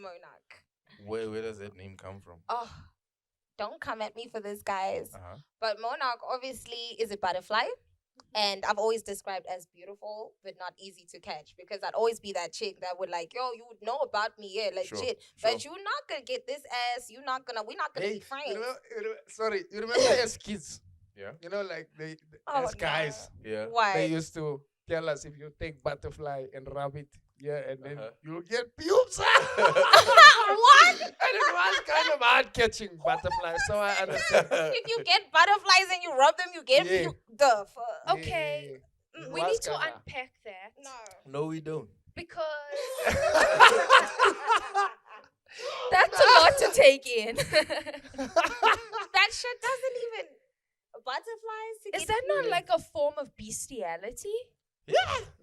Monarch. Where does that name come from? Oh, don't come at me for this, guys. Uh-huh. But Monarch obviously is a butterfly. And I've always described as beautiful, but not easy to catch because I'd always be that chick that would like, yo, you would know about me, yeah, legit. Sure. But you're not gonna get this ass. We're not gonna be friends. You remember as kids? Yeah. You know, like Oh, as guys, Yeah. Why? they used to tell us if you take butterfly and rub it, and then Uh-huh. you'll get pubes. What? And it was kind of hard catching butterflies, so I understand. If you get butterflies and you rub them, you get Yeah. the fuck. Okay. It We was need to kinda- unpack that. No, we don't. Because that's a lot to take in. That shit doesn't even butterflies. To Is get that not you. like a form of bestiality?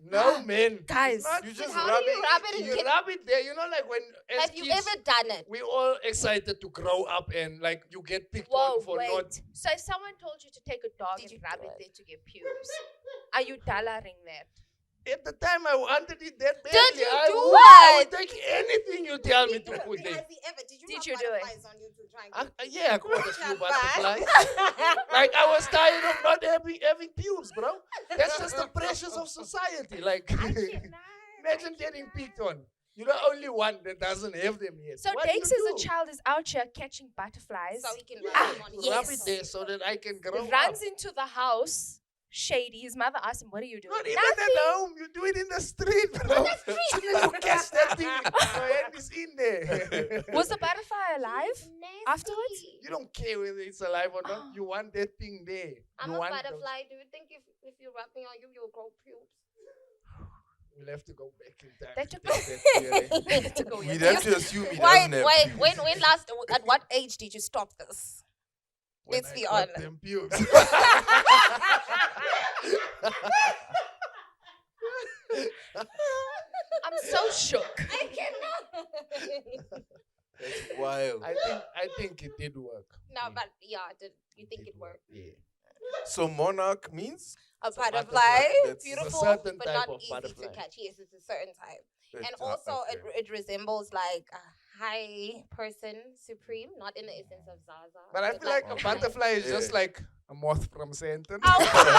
No, man. Guys, Not- You just How rub do you it. rub it and You get? rub it there. You know, like when as Have you kids, ever done it? we all excited to grow up and like you get picked whoa, on for wait. not. So if someone told you to take a dog Did and you rub do it it? there to get pubes, are you dollaring that? At the time, I wanted it that badly. Did you I do would- I what? would take anything you tell me to put there. Has he ever? Did you Did rub you do it? butterflies on you to try and get Yeah, I caught a few Shut butterflies. up. Like I was tired of not having pubes, bro. That's just the pressures of society. Like, imagine getting picked on. You're the only one that doesn't have them yet. So What do Dex you as a do? child is out here catching butterflies, So he can Yeah, rub them on rub his it there so that I can grow runs up. into the house, shady. His mother asks him, "What are you doing?" Not even Nothing. at home. You do it in the street, bro. Soon as you catch that thing, your hand is in there. Was the butterfly alive Nasty. afterwards? You don't care whether it's alive or not. You want that thing there. I'm You a want those- butterfly. Do you think if you rub me on you, you'll grow pubes? We'll have to go back in time. That to took take that theory. to go We'd yes. have to assume he Wait, doesn't have wait. pubes. When last? At what age did you stop this? When Let's I be got honest. them pubes. I'm so shook. I cannot. That's wild. I think it did work. No, but yeah, you think it worked? Yeah. So monarch means A a butterfly. butterfly, That's a beautiful, certain but type not of easy butterfly. to catch. Yes, it's a certain type. And That's- also, okay. it resembles like a high person supreme, not in the essence of Zaza. But I feel like a butterfly is Yeah. just like a moth from Satan. Oh, come on.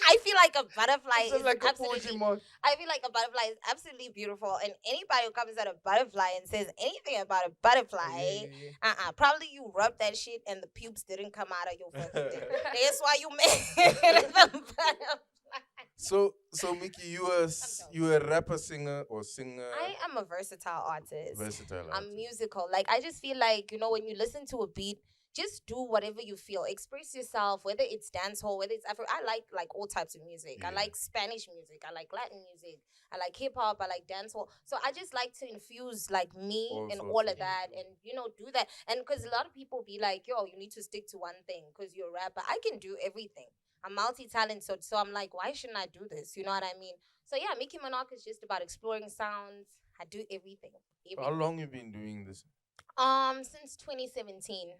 I feel like a butterfly It's is just like a absolutely. Fuji moth. I feel like a butterfly is absolutely beautiful, and anybody who comes at a butterfly and says anything about a butterfly, Yeah. probably you rubbed that shit and the pubes didn't come out of your fucking dick. That's why you made the butterfly. So Mickey, you were a rapper, singer, or singer? I am a versatile artist. Versatile. I'm artist. musical. Like, I just feel like, when you listen to a beat, just do whatever you feel. Express yourself, whether it's dancehall, whether it's Afro. I like all types of music. I Yeah. like Spanish music. I like Latin music. I like hip hop. I like dancehall. So I just like to infuse like me All and sorts all of of that, and do that. And because a lot of people be like, yo, you need to stick to one thing because you're a rapper. I can do everything. I'm multi-talented, so I'm like, why shouldn't I do this? You know what I mean? So yeah, Mickey Monarch is just about exploring sounds. I do everything. How long you been doing this? Since 2017.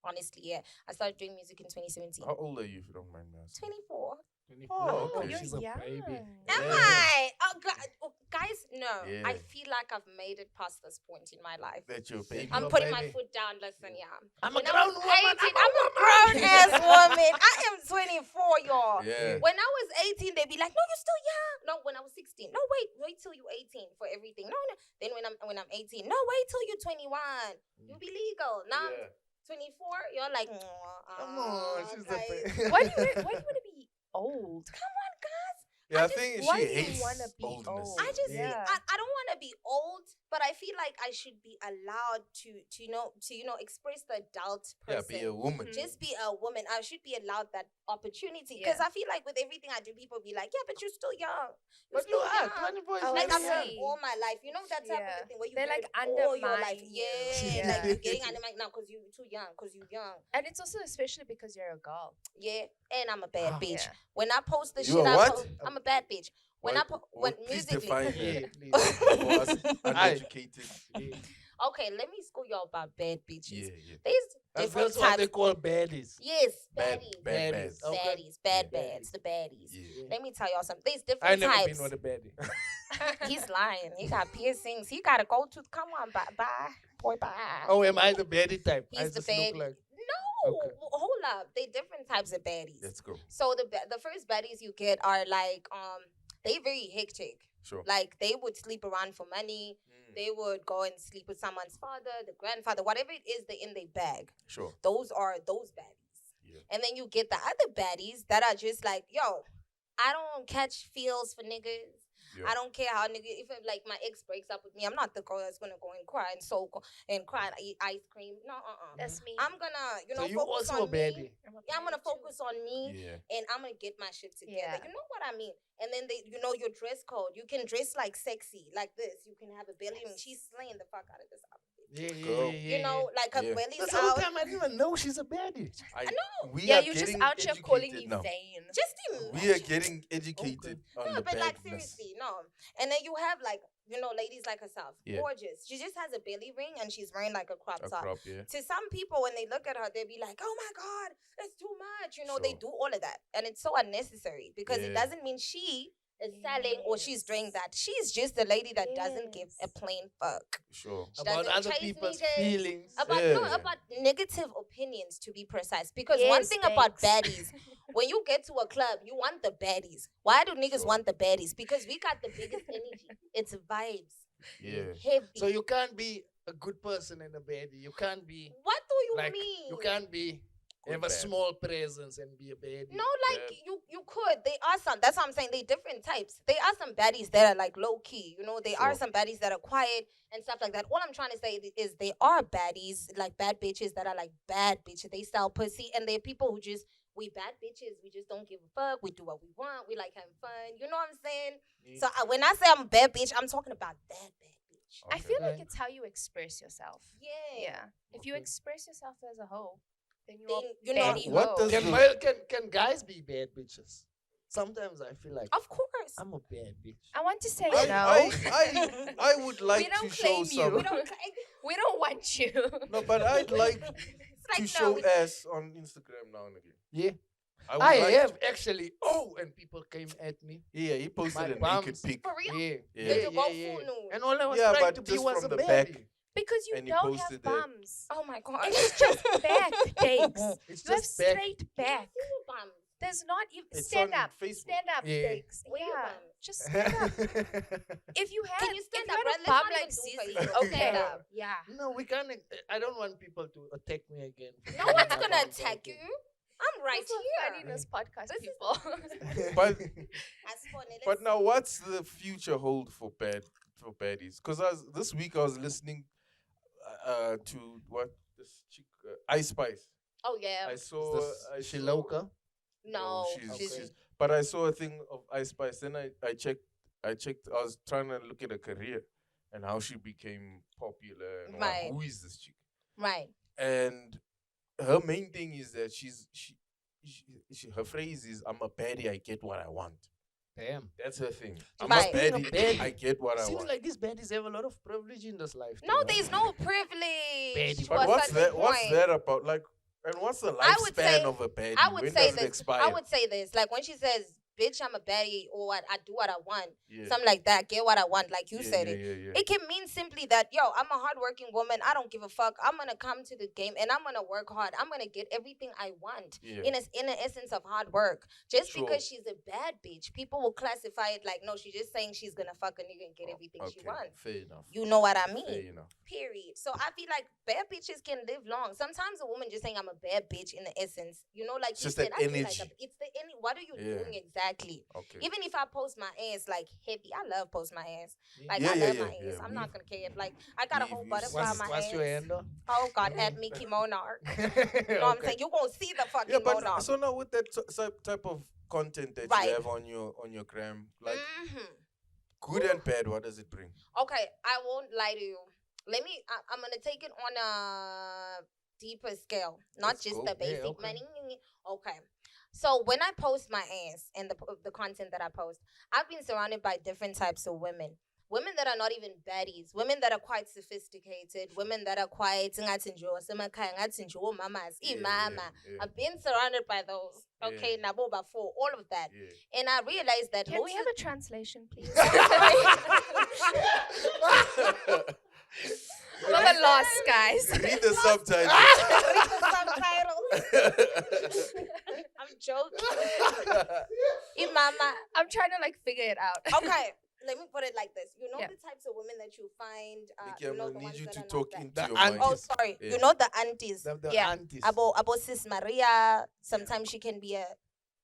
Honestly, yeah. I started doing music in 2017. How old are you, if you don't mind me asking? 24. 24. Oh, okay. you're She's a young. baby. Am Yeah. I? Guys, no. Yeah. I feel like I've made it past this point in my life. That's your baby. I'm Your putting my baby. foot down. Listen, yeah. I'm a When I grown was woman. 18, I'm a grown ass woman. I am 24, y'all. Yeah. When I was 18, they'd be like, "No, you're still young." No, when I was 16. No, wait till you're 18 for everything. No. Then when I'm 18, no, wait till you're 21. You'll be legal. Now I'm 24. You're like, Come on, she's a guys. baby. Why do you want to be old? Come on, guys. Yeah, I just- think why she do you hates wanna be oldness. old? I just Yeah. I don't want to be old, but I feel like I should be allowed to express the adult Yeah, person. be a woman. Just be a woman. I should be allowed that opportunity because Yeah. I feel like with everything I do, people be like, "Yeah, but you're still young." But you still are. young. 24 is Oh, Like I I've very done young. see. all my life, that type Yeah. of thing where you They, get like, it all your life. undermine you. Yeah, Yeah. like you're getting undermined now because you're too young, because you're young. And it's also especially because you're a girl. Yeah, and I'm a bad Ah. bitch. Yeah. When I post the You shit, a what? I'm a bad bitch. When What- when please musically, define Yeah, that please. for us uneducated. Yeah. Okay, let me school y'all about bad bitches. Yeah. There's And different that's what they types. call baddies. Yes, Bad, baddies. bad, Baddies. bad. Okay. Baddies, bad Yeah. bads, the baddies. Yeah. Let me tell y'all something. There's I different never types. been with a baddie. He's lying. He got piercings. He gotta go to. Come on, bye, boy, bye. Oh, am I the baddie type? I He's the just look baddie. like. No, Okay. hold up. They different types of baddies. Let's go. So the first baddies you get are like they very hectic. Sure. Like they would sleep around for money. They would go and sleep with someone's father, the grandfather, whatever it is, they in their bag. Sure. Those are those baddies. Yeah. And then you get the other baddies that are just like, yo, I don't catch feels for niggas. Yeah. I don't care how nigga. If like my ex breaks up with me, I'm not the girl that's gonna go and cry and cry and eat ice cream. No, That's me. I'm gonna, So you focus also on a baddie. me. Yeah, I'm gonna focus on me, Yeah. and I'm gonna get my shit together. Yeah. You know what I mean? And then your dress code. You can dress like sexy, like this. You can have a belly ring. She's slaying the fuck out of this outfit. Yeah. You know, like her Yeah. belly's That's the whole out. time I didn't even know she's a baddie. We Yeah, are you're just getting out here calling educated me now. vain. Just We are imagine. getting educated on No, the but like badness. seriously, no. And then you have like, ladies like herself, Yeah. gorgeous. She just has a belly ring and she's wearing like a crop A top. crop, yeah. To some people, when they look at her, they'll be like, "Oh my God, that's too much." They Sure. do all of that, and it's so unnecessary because it Yeah. doesn't mean she is selling or she's doing that. She's just a lady that doesn't give a Yes. plain fuck. Sure. She About doesn't other chase people's niggas. feelings. About Yeah. about negative opinions, to be precise. Because one Yes, thing about thanks. baddies, when you get to a club, you want the baddies. Why do niggas Sure. want the baddies? Because we got the biggest energy. It's vibes. Yeah. Heavy. So you can't be a good person and a baddie. You can't be What do you like mean? you can't be Good have a bad. small presence and be a baddie. No, like Bad. you could. They are some. That's what I'm saying. They different types. They are some baddies that are like low key. They are Sure. some baddies that are quiet and stuff like that. All I'm trying to say is they are baddies, like bad bitches that are like bad bitches. They sell pussy, and they're people who just we bad bitches. We just don't give a fuck. We do what we want. We like having fun. You know what I'm saying? So when I say I'm a bad bitch, I'm talking about that bad bitch. I feel like Okay. it's how you express yourself. Yeah. Yeah. If you Okay. express yourself as a hoe, then Then, you're you know, baddie what hoe. does Can, the- well, can guys be bad bitches? Sometimes I feel like Of course. I'm a bad bitch. I want to say I, no. I would like don't to show claim you. some. We don't. We don't want you. No, but I'd like It's to like show no. ass on Instagram now and again. Yeah, would I like have actually. Oh, and people came at me. Yeah, he posted My a naked bums. pic. For real? Yeah, Yeah. yeah, Did you go yeah. full nude? And all I was Yeah, trying but to be just was from a the baddie. back. Because you And he don't have posted that. bums. Oh my God. It's just back, Dakes. It's You have just back. straight back. There's not even It's stand on up. Facebook. Stand up, Yeah. Dakes. Where you Yeah. bum? Just stand up. If you had, Can you stand if up, you right? had a Let's bum not like even do Zizi, Facebook. okay. Stand up. Yeah. No, we can't. I don't want people to attack me again. No one's gonna attack you. I'm right This is here. Funnyness podcast, This is- people. But That's funny. but now, what's the future hold for baddies? Because this week I was listening to what this chick Ice Spice. Oh yeah. I saw. Is she local? No, she's, Okay. but I saw a thing of Ice Spice. Then I checked. I was trying to look at her career and how she became popular and Right. who is this chick. right. And her main thing is that her phrase is, "I'm a baddie. I get what I want." Damn. That's her thing. I'm Right. a Being a baddie. baddie I get what I Seems want. like these baddies have a lot of privilege in this life. No, too, huh? there's no privilege. Baby. to a But what's certain that? What's point. that about? Like, and what's the I would lifespan say- of a baddie? I would when say does it this. expire? I would say this. Like when she says, "Bitch, I'm a baddie," or "What I do what I want," Yeah. something like that. Get what I want, like you Yeah, said yeah, it. Yeah, yeah. It can mean simply that, yo, I'm a hardworking woman. I don't give a fuck. I'm gonna come to the game and I'm gonna work hard. I'm gonna get everything I want. Yeah. In the essence of hard work. Just Sure. because she's a bad bitch, people will classify it like, no, she's just saying she's gonna fuck a nigga and get everything she Okay, wants. fair enough. You know what I Fair mean? enough. Period. So I feel like bad bitches can live long. Sometimes a woman just saying I'm a bad bitch in the essence, like It's you just said, that I feel like energy. it's the energy. What are you Yeah. doing exactly? Okay. Even if I post my ass like heavy, I love post my ass. Like Yeah, I yeah, love yeah, my ass. yeah, I'm we- not gonna care if like I got a whole we- butterfly on my What's ass. your handle? Oh God, at Mickey Monarch. You know what I'm saying? You gonna see the fucking Yeah, but Monarch. so now with that type of content that Right. you have on your gram, like Mhm. good and bad, what does it bring? Okay, I won't lie to you. I'm gonna take it on a deeper scale, not Let's just go. the Yeah, basic okay. money. Okay. So when I post my ass and the content that I post, I've been surrounded by different types of women. women that are not even baddies, women that are quite sophisticated, women that are quite ngathi nje wasemakhaya, ngathi nje omamas, imama. I've been surrounded by those. Okay, nabo before, all of that. Yeah. And I realized that Can most we have a translation, please? I'm at a loss, guys. Read the subtitles. read the subtitles. I'm joking. Imama. I'm trying to like figure it out. Okay, let me put it like this. You know Yeah. the types of women that you find. Nikki, You I'm know the gonna ones need you that to are not talk bad. into The your aunties. mic. Oh, sorry. Yeah. You know the aunties. The Yeah. aunties. Abo Sis Maria. Sometimes she can be a.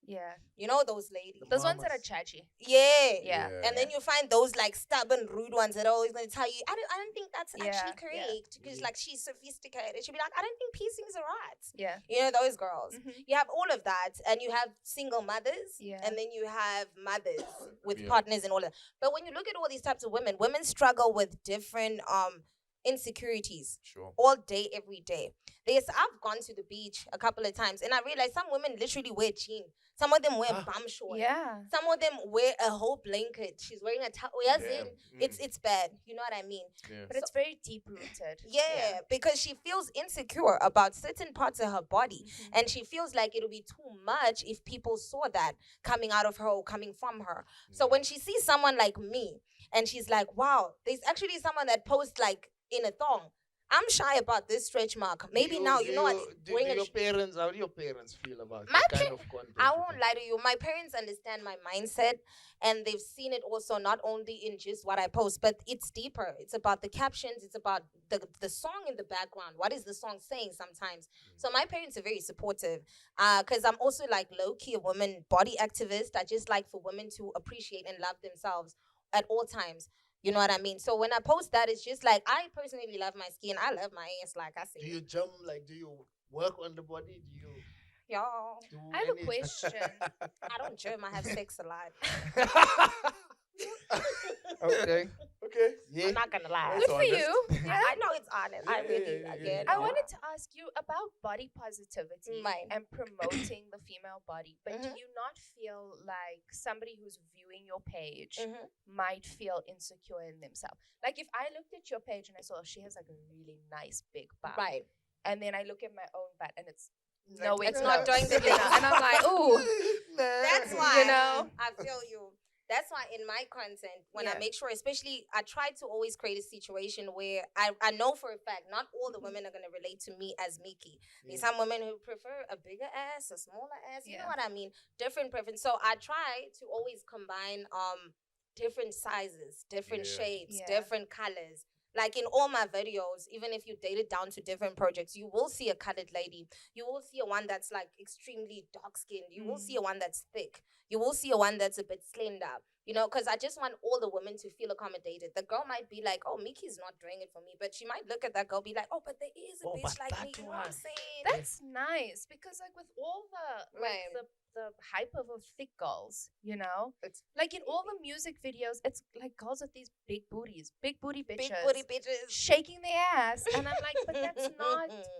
Yeah. You know those ladies. Those ones that are Mamas. chachi. Yeah. Yeah. And then you find those like stubborn, rude ones that are always going to tell you, I don't think that's Yeah, actually yeah. correct because like she's sophisticated. She'll be like, I don't think piercings are right. Yeah. You know those girls. Mhm. You have all of that, and you have single mothers, Yeah. and then you have mothers with Yeah. partners and all that. But when you look at all these types of women, women struggle with different insecurities Sure. all day, every day. I've gone to the beach a couple of times, and I realized some women literally wear jeans. Some of them wear bum shorts. Yeah. Some of them wear a whole blanket. She's wearing a towel. Yes, Damn. it's bad. You know what I mean? Yeah. But it's very deep rooted. Yeah, because she feels insecure about certain parts of her body. Mhm. And she feels like it'll be too much if people saw that coming out of her or coming from her. So when she sees someone like me and she's like, wow, there's actually someone that posts like in a thong. I'm shy about this stretch mark. Maybe now, you know what? Do Wearing a your parents, how do your parents feel about My that kind of content? I won't lie to you. My parents understand my mindset and they've seen it also not only in just what I post, but it's deeper. It's about the captions. It's about the song in the background. What is the song saying sometimes? So my parents are very supportive because I'm also like low-key a woman body activist. I just like for women to appreciate and love themselves at all times. You know what I mean? So when I post that, it's just like, I personally love my skin. I love my ass, like I said. Do you jump? Like, do you work on the body? Do you Y'all, do I have a question. I don't germ. I have sex a lot. Okay. Okay. Yeah. I'm not gonna lie. That's Good for honest. you. Yeah. I know it's honest. I really get it. I wanted to ask you about body positivity Right. and promoting the female body, but do Mhm. you not feel like somebody who's viewing your page Mhm. might feel insecure in themselves? Like if I looked at your page and I saw she has like a really nice big butt, Right. and then I look at my own butt and it's Like, nowhere It's close, not doing the you know, and I'm like, ooh, That's Nah. why. you know. I feel you. That's why in my content, when I Yeah. make sure, especially, I try to always create a situation where I know for a fact not all the women are going to relate to me as Miki. There's some women who prefer a bigger ass, a smaller ass. You know Yeah. what I mean? Different preference. So I try to always combine different sizes, different Yeah. shapes, Yeah. different colors. Like in all my videos, even if you date it down to different projects, you will see a colored lady. You will see a one that's like extremely dark skinned. You will see a one that's thick. You will see a one that's a bit slender. You know, because I just want all the women to feel accommodated. The girl might be like, oh, Miki's not doing it for me. But she might look at that girl, be like, oh, but there is a Oh, bitch but like me. that You know what I'm one. saying? That's nice because like with all the Right. the hype of thick girls, you know, It's like in all the music videos, it's like girls with these big booty bitches, big booty bitches. shaking their ass, and I'm like, but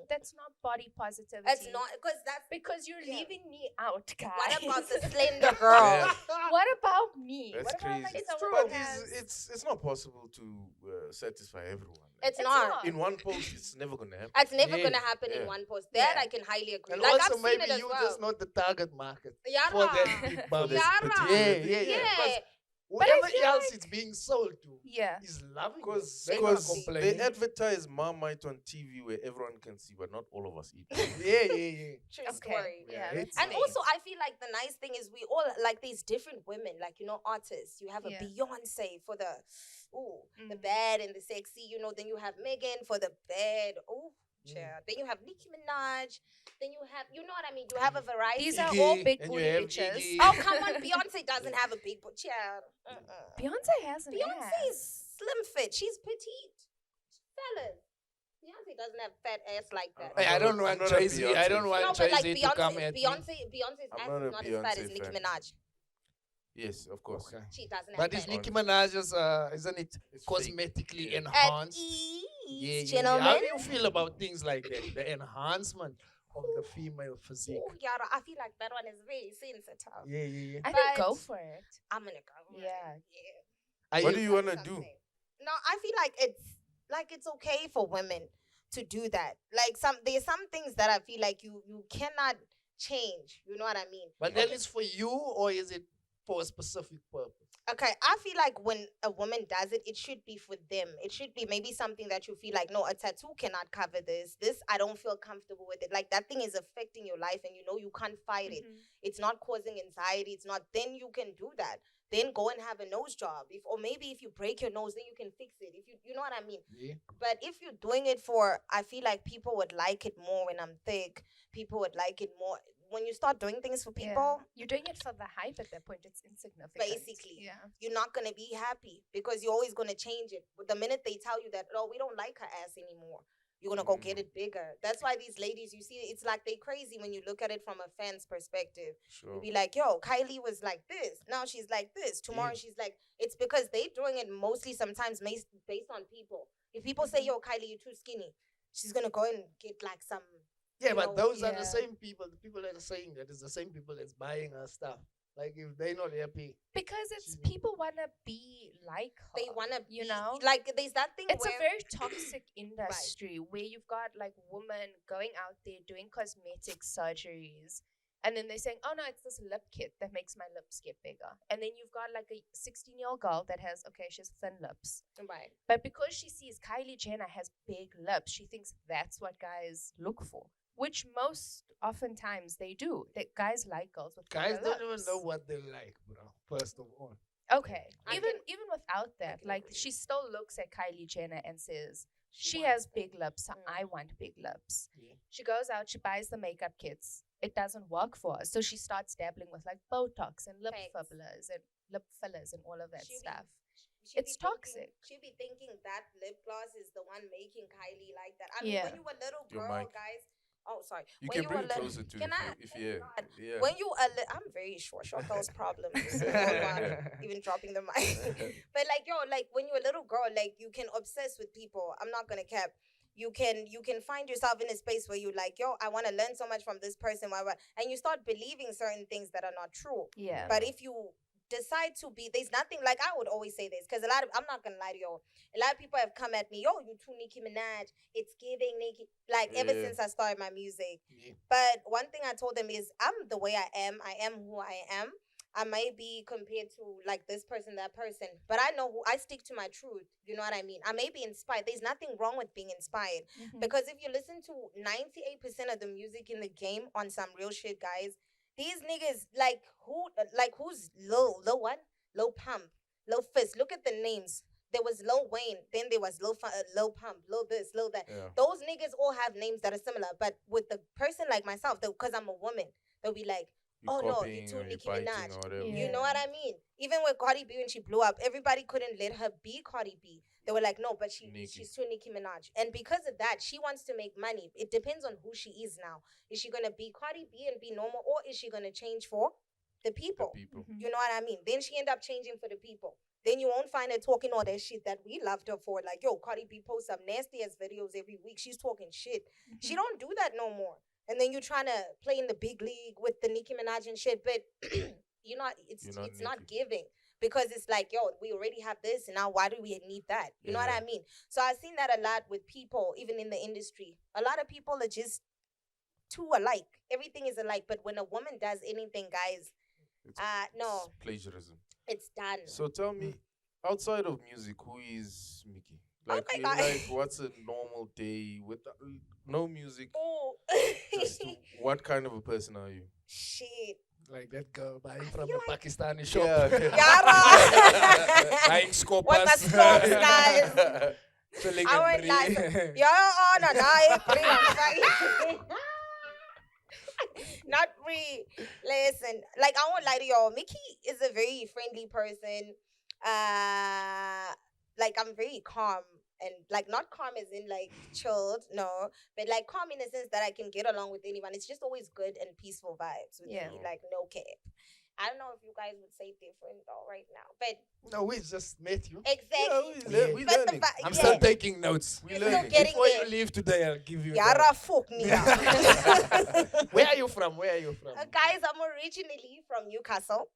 that's not body positivity. That's not, because that's, because you're Yeah. leaving me out, guys. what about the slender girl? Yeah. What about me? That's what about like crazy. someone But that has? it's not possible to satisfy everyone. It's It's not. not. In one post, it's never gonna happen. It's never Yeah. going to happen in Yeah. one post. That Yeah. I can highly agree. And Like, also I've seen maybe it as you well. just not the target market Yara. for that big bum. this Yara. particular Yeah, thing. yeah, yeah. Yeah. Whoever feel else it's being sold to Yeah. is loving it. Because They're not they complaining. advertise Marmite on TV where everyone can see, but not all of us eat. Yeah. True Okay. story. Yeah. It's that's And nice. also, I feel like the nice thing is we all like these different women, like, you know, artists. You have a Yeah. Beyonce for the, the Mm. bad and the sexy, you know. Then you have Megan for the bad, Mm. child. Then you have Nicki Minaj. Then you have, you know what I mean? You have a variety. These are all Iggy, big and you booty have bitches. Iggy. Oh, come on. Beyonce doesn't have a big butt, child. Beyonce has an Beyonce is ass. slim fit. She's petite. Fellas. Beyonce doesn't have fat ass like that. Hey, I don't want I'm not a Jay-Z. I don't Beyonce want No, but like Jay-Z to come at me. Beyonce's I'm ass not is a not as fat as Beyonce Nicki fan. Minaj. Yes, of course. Okay. She doesn't have But fat is Nicki On- Minaj's, isn't it It's fake. cosmetically Yeah. At enhanced? ease, Yeah. gentlemen. How do you feel about things like that? The enhancement of the female physique. Oh, Yara, I feel like that one is very sensitive. Yeah. I think go But- for it. I'm gonna go. with it. Yeah. Yeah. What do you want to do? something. No, I feel like it's okay for women to do that. Like there's some things that I feel like you cannot change. You know what I mean? But then it's for you, or is it for a specific purpose? Okay, I feel like when a woman does it, it should be for them. It should be maybe something that you feel like, no, a tattoo cannot cover this. This, I don't feel comfortable with it. Like that thing is affecting your life and you know you can't fight it. It's not causing anxiety. It's not, then you can do that. Then go and have a nose job. Or maybe if you break your nose, then you can fix it. If you know what I mean? Yeah. But if you're doing it for, I feel like people would like it more when I'm thick. People would like it more when you start doing things for people. You're doing it for the hype at that point. It's insignificant. Basically, Yeah. you're not going to be happy because you're always going to change it. But the minute they tell you that, oh, we don't like her ass anymore, you're going to go get it bigger. That's why these ladies, you see, it's like they crazy when you look at it from a fan's perspective. Sure. You'll be like, yo, Kylie was like this. Now she's like this. Tomorrow she's like, it's because they doing it mostly sometimes based on people. If people say, yo, Kylie, you're too skinny, she's going to go and get like some. Yeah, You but know, those are the same people. The people that are saying that is the same people that's buying her stuff. Like if they're not happy, Because it's people want to be like her. They want to, you know? like there's that thing It's where a very toxic industry where you've got like women going out there doing cosmetic surgeries. And then they're saying, oh no, it's this lip kit that makes my lips get bigger. And then you've got like a 16-year-old girl that has, she has thin lips. right. But because she sees Kylie Jenner has big lips, she thinks that's what guys look for. Which most oftentimes they do. That guys like girls with guys bigger don't even lips. know what they like, bro. First of all, Okay. I Even can- even without that, can like agree. she still looks at Kylie Jenner and says, she wants has big lips, so I want big lips. Yeah. She goes out, she buys the makeup kits. It doesn't work for her. So she starts dabbling with like Botox and lip Facts. fillers and all of that She be- stuff. She It's be thinking- toxic. She be thinking that lip gloss is the one making Kylie like that. I mean, Yeah. when you were a little Your girl, mic. guys. Oh, sorry. You When can you bring were it little- closer to Can I? if yeah. God. Yeah. When you I'm very short. Short those problems. Oh, God. Even dropping the mic. But like like when you're a little girl, like you can obsess with people. I'm not gonna cap. You can find yourself in a space where you're like, yo, I want to learn so much from this person, and you start believing certain things that are not true. Yeah. But if you decide to be, there's nothing like, I would always say this because I'm not gonna lie to you, a lot of people have come at me, yo, you too Nicki Minaj, it's giving Nicki, like ever Yeah. since I started my music. Yeah. But one thing I told them is I'm the way I am who I am. I might be compared to like this person, that person, but I know who I stick to my truth. You know what I mean? I may be inspired. There's nothing wrong with being inspired because if you listen to 98% of the music in the game on some real shit, guys, these niggas who's Lil what? Lil Pump, Lil Fist. Look at the names. There was Lil Wayne, then there was Lil Pump, Lil this, Lil that. Yeah. Those niggas all have names that are similar, but with the person like myself, because I'm a woman, they'll be like, You oh no, copying you too or you Nicki biting Minaj. or whatever. You know what I mean? Even with Cardi B when she blew up, everybody couldn't let her be Cardi B. They were like, no, but Nicki. she's too Nicki Minaj. And because of that, she wants to make money. It depends on who she is now. Is she gonna be Cardi B and be normal, or is she gonna change for the people? The people. You know what I mean? Then she end up changing for the people. Then you won't find her talking all that shit that we loved her for. Like, yo, Cardi B posts some nasty ass videos every week. She's talking shit. She don't do that no more. And then you're trying to play in the big league with the Nicki Minaj and shit, but you're not. It's not Nicki. giving because it's like, yo, we already have this, and now why do we need that? You know what I mean? So I've seen that a lot with people, even in the industry. A lot of people are just too alike. Everything is alike. But when a woman does anything, guys, It's no, plagiarism. it's done. So tell me, outside of music, who is Mickey? Like, my God. like what's a normal day with no music? Oh, Just what kind of a person are you? shit. like that girl buying from feel a like- Pakistani shop, Yara. buying With scopas, the scopes, guys. filling I and won't lie. brie. Your honor, now not free. Listen, like I won't lie to y'all. Mickey is a very friendly person. Like I'm very calm and like not calm as in like chilled, no, but like calm in the sense that I can get along with anyone. It's just always good and peaceful vibes with Yeah. me, like no cap. I don't know if you guys would say different though right now, but No, we just met you. exactly. Yeah, we But the learning. vi- I'm yeah. still taking notes. We You're learning. still getting Before there. you leave today, I'll give you. Yara fuck me. Where are you from? Where are you from? Guys, I'm originally from Newcastle.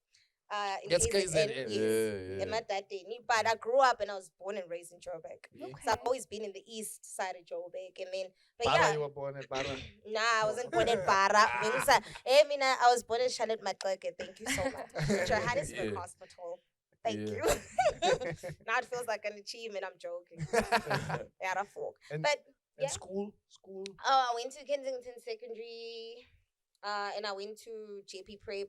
in That's KZN. KZN. Yes. Yeah. But I grew up and I was born and raised in Joburg. Yeah. So I've always been in the east side of Joburg. And then, but Bara, yeah. you were born at Bara. Nah, I wasn't born at Bara. I was born in Charlotte Matleke. Thank you so much. Johannesburg Yeah. Hospital. Thank Yeah. you. Now it feels like an achievement. I'm joking. Yeah, I fork. And- But And yeah. school. I went to Kensington Secondary, and I went to JP Prep.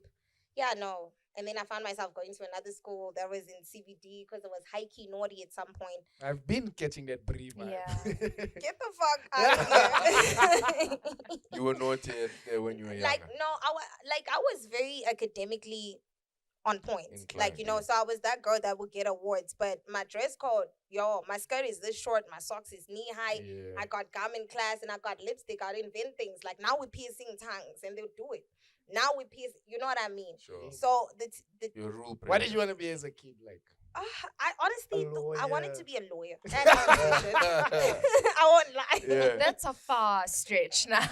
Yeah, no. And then I found myself going to another school that was in CBD because it was high key naughty at some point. I've been catching that brief. Yeah. Get the fuck out of here. You were naughty when you were younger. Like no, I was very academically on point. Inclined, You know, yeah. so I was that girl that would get awards. But my dress code, my skirt is this short, my socks is knee high. Yeah. I got gum in class and I got lipstick. I invent things. Like now we're piercing tongues and they'll do it. Now we pierce, you know what I mean? Sure. So Your rule. What did you want to be as a kid? Like, I honestly, I wanted lawyer. to be a lawyer. And a musician. I won't lie. Yeah. That's a far stretch now.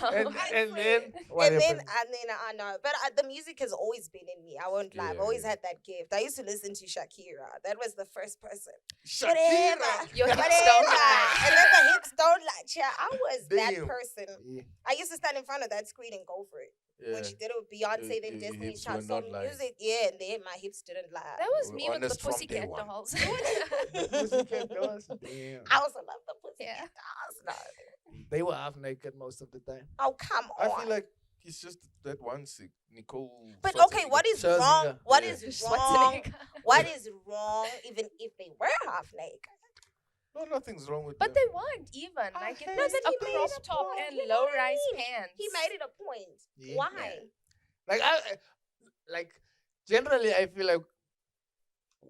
and then what And then happened? I know, but the music has always been in me. I won't lie. I've Yeah, always yeah. had that gift. I used to listen to Shakira. That was the first person. Shakira. Your hips Whatever. don't lie. And then the hips don't lie. Yeah, I was that Damn. person. Yeah. I used to stand in front of that screen and go for it. Yeah. When she did it with Beyonce, then Your Destiny's hips Child. were So not lying. music, yeah, and then my hips didn't lie. That was We're me with the honest from day Pussycat one. Dolls. Pussycat Dolls. Damn. I also love the pussy. Yeah. No. They were half naked most of the time. Oh, come I on. feel like it's just that one sick Nicole. But Schwarzenegger. okay, what is Schwarzenegger, wrong? What yeah. is wrong? Schwarzenegger. What is wrong? Even if they were half naked. No, nothing's wrong with But them. they weren't even. Like, it No, was but a he made crop a top point, and you know what I low-rise mean? pants. He made it a point. Yeah. Why? Like like generally, I feel like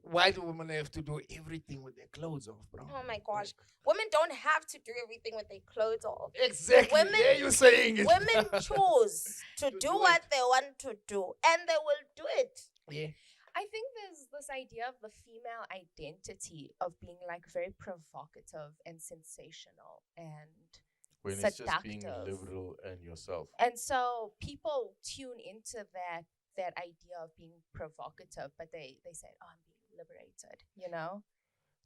white women have to do everything with their clothes off, bro. Oh my gosh. Women don't have to do everything with their clothes off. Exactly. Women- there you saying it. Women choose to To do do what it. they want to do, and they will do it. Yeah. I think there's this idea of the female identity of being like very provocative and sensational and When it's just being seductive. liberal and yourself. And so people tune into that idea of being provocative, but they say, "Oh, I'm being liberated," you know.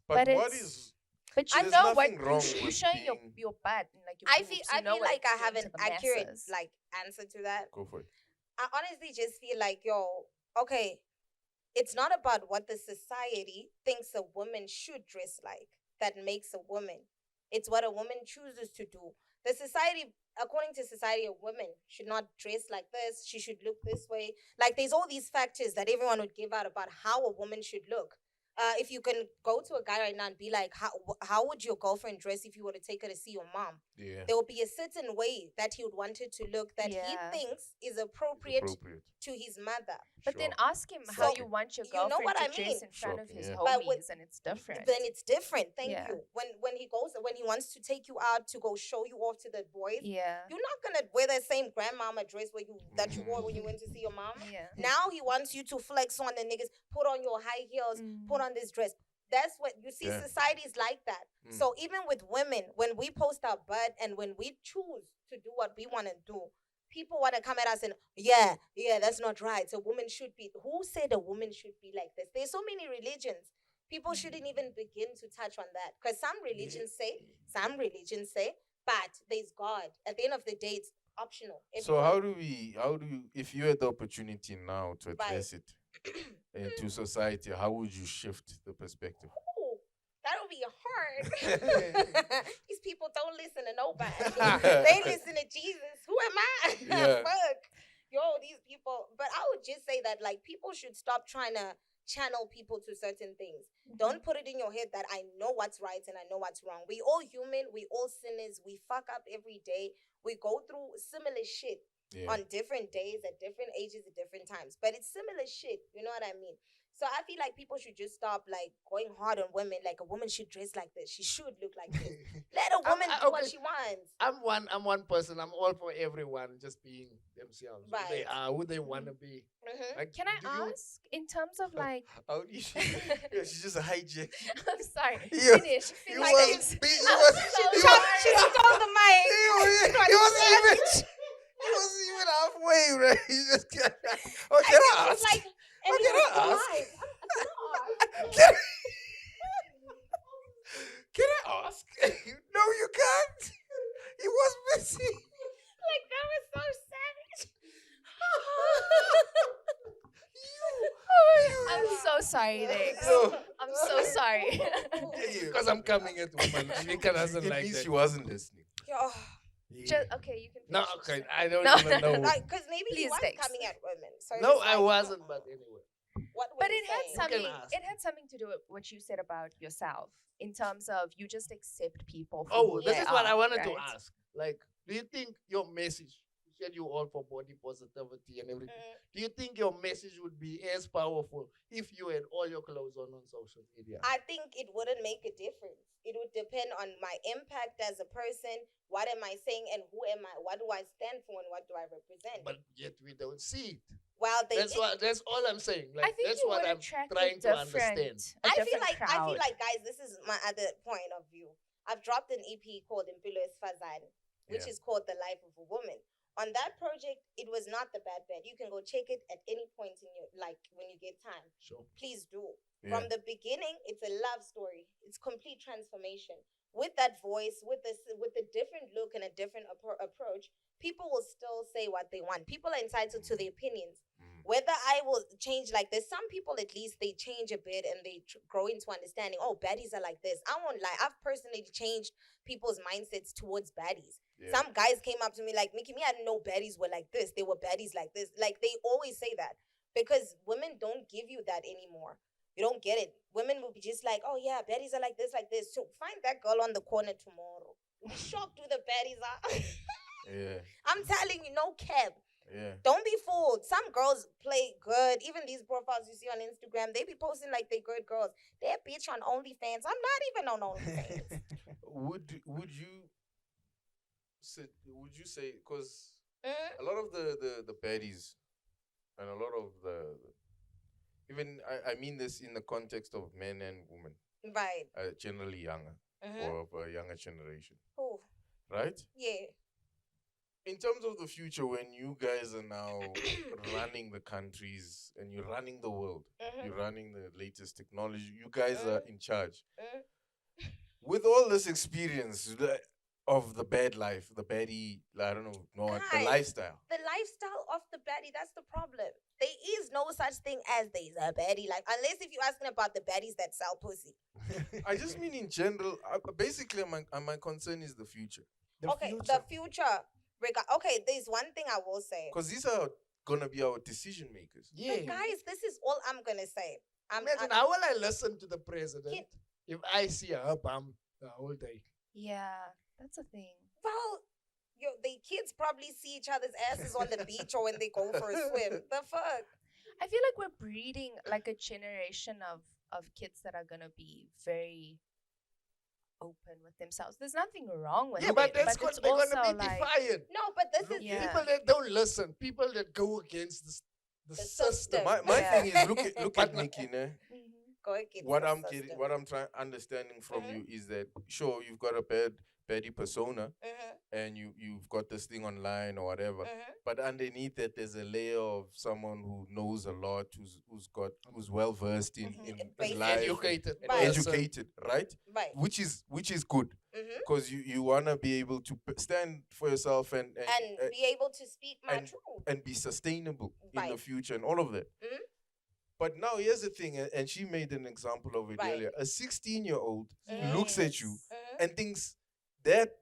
But, But what it's- is? But you There's know what? nothing wrong You're with showing being- your butt and like your I boobs, feel you I know feel what like it's I have doing an to the accurate masses. like answer to that. Go for it. I honestly just feel like, okay, it's not about what the society thinks a woman should dress like that makes a woman. It's what a woman chooses to do. The society, according to society, a woman should not dress like this. She should look this way. Like, there's all these factors that everyone would give out about how a woman should look. If you can go to a guy right now and be like, how would your girlfriend dress if you were to take her to see your mom? Yeah. There will be a certain way that he would want it to look that Yeah. he thinks is appropriate Appropriate. to his mother. But then Sure. ask him how So, you want your you know girlfriend what to I dress mean? in front of Sure, his yeah. But homies, and it's different. Then it's different. Thank Yeah. you. When he wants to take you out to go show you off to the boys, Yeah. you're not gonna wear that same grandmama dress that you wore when you went to see your mom. Yeah. Now he wants you to flex on the niggas, put on your high heels, put on this dress. That's what you see. Yeah. Society is like that. Mm. So even with women, when we post our butt and when we choose to do what we want to do, people want to come at us and yeah, that's not right. A woman should be. Who said a woman should be like this? There's so many religions. People shouldn't even begin to touch on that because some religions say, but there's God. At the end of the day, it's optional. So how do you, if you had the opportunity now to Right. address it into society, how would you shift the perspective? Ooh, that'll be hard. These people don't listen to nobody. They listen to Jesus. Who am I? Yeah. Fuck. These people. But I would just say that like people should stop trying to channel people to certain things. Don't put it in your head that I know what's right and I know what's wrong. We all human. We all sinners. We fuck up every day. We go through similar shit. Yeah. On different days, at different ages, at different times. But it's similar shit. You know what I mean? So I feel like people should just stop like going hard on women. Like a woman should dress like this. She should look like this. Let a woman do what okay. she wants. I'm one person. I'm all for everyone just being themselves. Who they Right. are, who they want to be. Mm-hmm. Like, Can I do you- ask, in terms of like, How do you? Yeah, she's just a hijack. I'm sorry, You- finish. You Like was, this. be- you was, you She was, stole the mic. he was even halfway, right? You just can't. Oh, And can he I was ask? like, and Oh, he can was I ask? sorry, Lex. No. I'm so sorry. Because I'm coming at woman. Nika doesn't At like least that. she wasn't listening. Yeah. Just, okay, you can No, finish your okay. story. I don't No. even know. Like, because maybe he Please, was Dex. coming at women. So No, it's I like, wasn't, but anyway. What were But you it had saying? some- something. ask. It had something to do with what you said about yourself, in terms of you just accept people. For Oh, who this they is what are, I wanted to right? ask. Like, do you think your message, you said you all for body positivity and everything, do you think your message would be as powerful if you had all your clothes on social media? I think it wouldn't make a difference. It would depend on my impact as a person. What am I saying and who am I? What do I stand for and what do I represent? But yet we don't see it. Well, That's all I'm saying. Like, I think that's you what would I'm attract trying a to understand. different, a I feel different like crowd. guys, this is my other point of view. I've dropped an EP called Impilo Esfazane, which Yeah. is called The Life of a Woman. On that project, it was not the bad bed. You can go check it at any point in your when you get time. Sure. Please do. Yeah. From the beginning, it's a love story. It's complete transformation. With that voice, with a different look and a different approach, people will still say what they want. People are entitled to their opinions. Whether I will change like this, some people at least they change a bit and they grow into understanding. Oh, baddies are like this. I won't lie. I've personally changed people's mindsets towards baddies. Yeah. Some guys came up to me like, Mickey, me, I didn't know baddies were like this. They were baddies like this. Like, they always say that because women don't give you that anymore. You don't get it. Women will be just like, oh yeah, baddies are like this, like this. So find that girl on the corner tomorrow. You'll be shocked who the baddies are. Yeah. I'm telling you, no cap. Yeah. Don't be fooled. Some girls play good. Even these profiles you see on Instagram, they be posting like they good girls. They're bitch on OnlyFans. I'm not even on OnlyFans. Would you say because Mm, a lot of the baddies and a lot of the even I mean this in the context of men and women, right. generally younger or of a younger generation, Oh, right? yeah. In terms of the future, when you guys are now running the countries and you're running the world, you're running the latest technology, you guys are in charge. With all this experience of the bad life, the baddie, I don't know, the Guys, lifestyle. The lifestyle of the baddie, that's the problem. There is no such thing as there's a baddie life. Unless if you're asking about the baddies that sell pussy. I just mean in general, basically my concern is the future. The future. Okay, there's one thing I will say. Because these are going to be our decision makers. Yeah. But guys, this is all I'm going to say. Imagine how will I listen to the president if I see her bum the whole day? Yeah, that's a thing. Well, the kids probably see each other's asses on the beach or when they go for a swim. The fuck? I feel like we're breeding like a generation of kids that are gonna be very open with themselves. There's nothing wrong with Yeah, it, but that's but it's they're going also to be like, defiant. No, but this is Yeah. People that don't listen, people that go against the system. system. My Yeah. thing is look But at Nikki, ne? Go against What the I'm system. what I'm trying understanding from you is that sure you've got a baddie persona and you've got this thing online or whatever, but underneath that there's a layer of someone who knows a lot, who's well versed in Basic. life, Educated. and Right. educated, right? Right. Which is good because you wanna be able to stand for yourself and be able to speak my and- truth. and be sustainable in the Right. future and all of that. But now here's the thing, and she made an example of it Right. earlier. A 16-year-old Yes. looks at you and thinks that